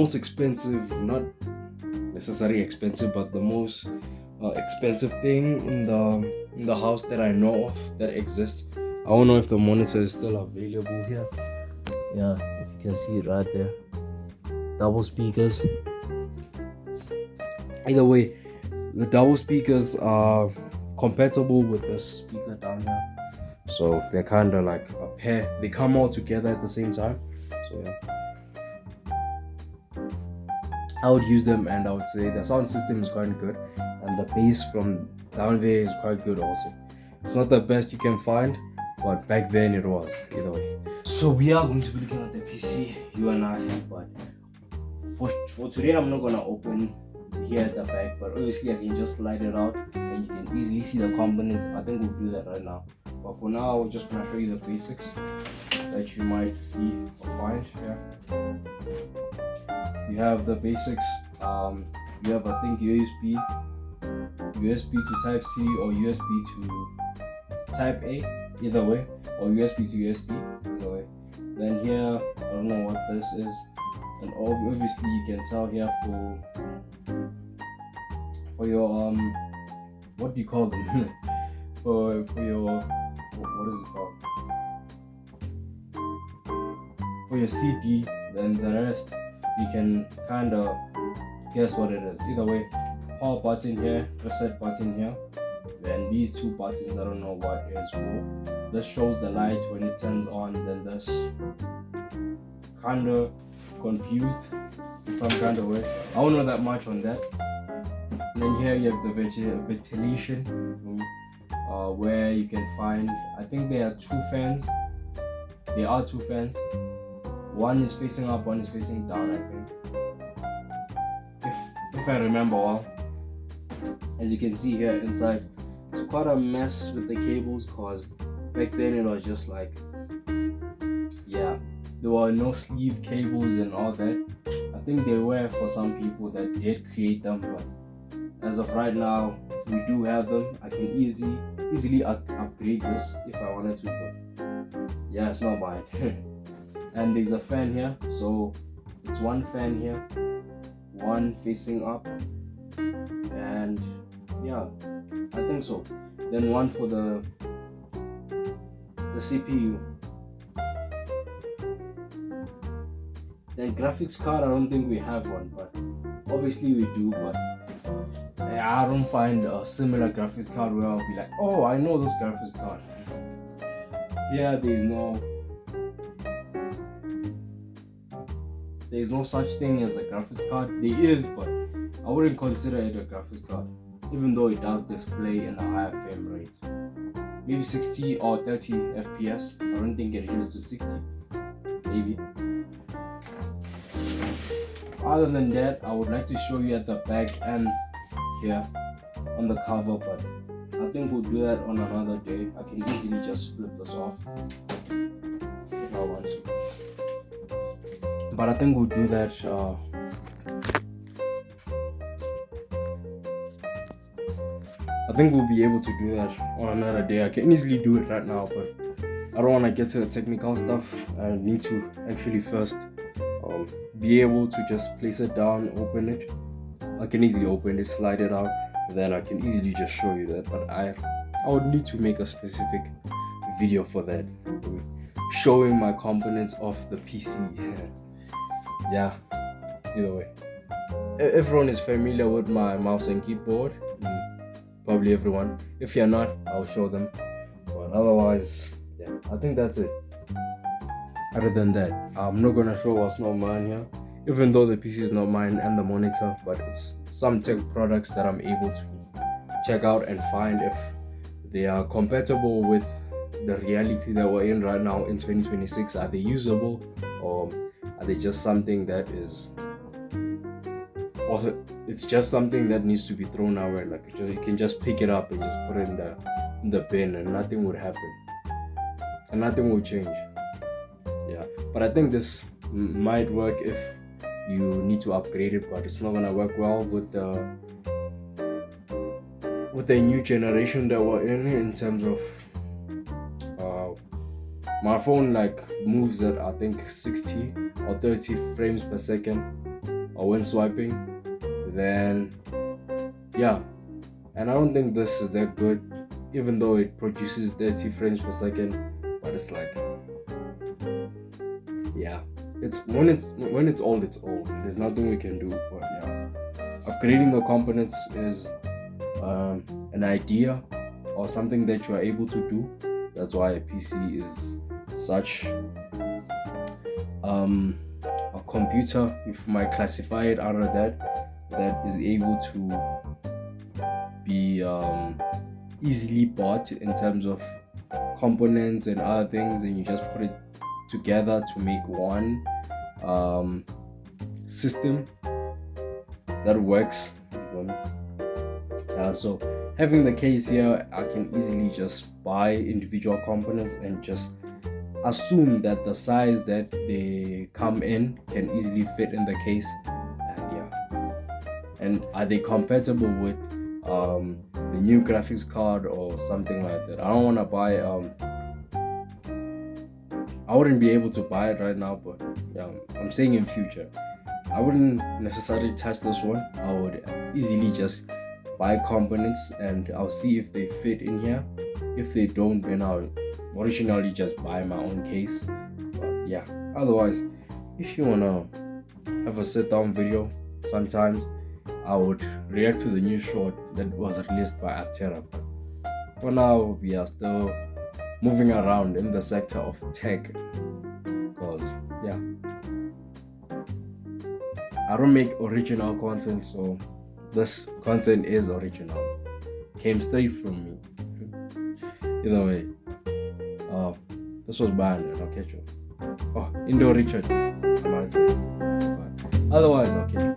most expensive, not necessarily expensive, but the most expensive thing in the house that I know of that exists. I don't know if the monitor is still available here. Yeah, if you can see it right there. Double speakers. Either way, the double speakers are compatible with this speaker down here. So they're kind of like a pair. They come all together at the same time. So yeah. I would use them, and I would say the sound system is quite good, and the bass from down there is quite good also. It's not the best you can find, but back then it was, either way. So we are going to be looking at the PC, you and I, but for today I'm not gonna open here at the back, but obviously I can just slide it out and you can easily see the components. I think we'll do that right now, but for now we're just gonna show you the basics that you might see or find here. You have the basics. You have, I think, USB to Type C or USB to Type A, either way, or USB to USB, either way. Then here, I don't know what this is, and obviously you can tell here for your what do you call them? for your, what is it called? For your CD. Then the rest you can kind of guess what it is. Either way, power button here, reset button here. Then these two buttons, I don't know what is for. This shows the light when it turns on. Then this kind of confused in some kind of way. I don't know that much on that. And then here you have the ventilation, where you can find, I think there are two fans. There are two fans. One is facing up, one is facing down, I think. If I remember well. As you can see here inside, it's quite a mess with the cables, cause back then it was just like, yeah, there were no sleeve cables and all that. I think they were for some people that did create them, but as of right now, we do have them. I can easily upgrade this if I wanted to, but yeah, it's not mine. And there's a fan here, so it's one fan here, one facing up, and yeah, I think so. Then one for the CPU. Then graphics card, I don't think we have one, but obviously we do, but I don't find a similar graphics card where I'll be like, oh, I know this graphics card. Here there's no such thing as a graphics card. There is, but I wouldn't consider it a graphics card, even though it does display in a higher frame rate, maybe 60 or 30 FPS. I don't think it reaches to 60, maybe. Other than that, I would like to show you at the back and here on the cover, but I think we'll do that on another day. I can easily just flip this off if I want to, but I think we'll do that I think we'll be able to do that on another day. I can easily do it right now, but I don't want to get to the technical stuff. I need to actually first be able to just place it down, open it. I can easily open it, slide it out, then I can easily just show you that. But I would need to make a specific video for that, showing my components of the PC. Yeah, either way, everyone is familiar with my mouse and keyboard. Probably everyone. If you're not, I'll show them. But otherwise, yeah, I think that's it. Other than that, I'm not gonna show what's not mine here, even though the PC is not mine and the monitor, but it's some tech products that I'm able to check out and find if they are compatible with the reality that we're in right now in 2026. Are they usable, or are they just something that is, or it's just something that needs to be thrown away? Like you can just pick it up and just put it in the bin and nothing would happen and nothing will change. Yeah, but I think this might work if you need to upgrade it, but it's not gonna work well with the new generation that we're in terms of my phone like moves at I think 60 or 30 frames per second. or when swiping, then yeah. And I don't think this is that good, even though it produces 30 frames per second. But it's like, yeah, it's when it's old, it's old. There's nothing we can do. But yeah, upgrading the components is an idea or something that you are able to do. That's why a PC is such a computer, if you might classify it under that is able to be easily bought in terms of components and other things, and you just put it together to make one system that works. So having the case here, I can easily just buy individual components and just assume that the size that they come in can easily fit in the case. And are they compatible with the new graphics card or something like that? I don't want to buy I wouldn't be able to buy it right now, but yeah, I'm saying in future I wouldn't necessarily test this one. I would easily just buy components and I'll see if they fit in here. If they don't, then I'll originally just buy my own case. But yeah, otherwise, if you wanna have a sit down video, sometimes I would react to the new short that was released by Aptera. But for now, we are still moving around in the sector of tech, because yeah, I don't make original content, so this content is original, came straight from me. Either way, this was banned. I'll catch you. Indo Richard, I might say. But otherwise, okay.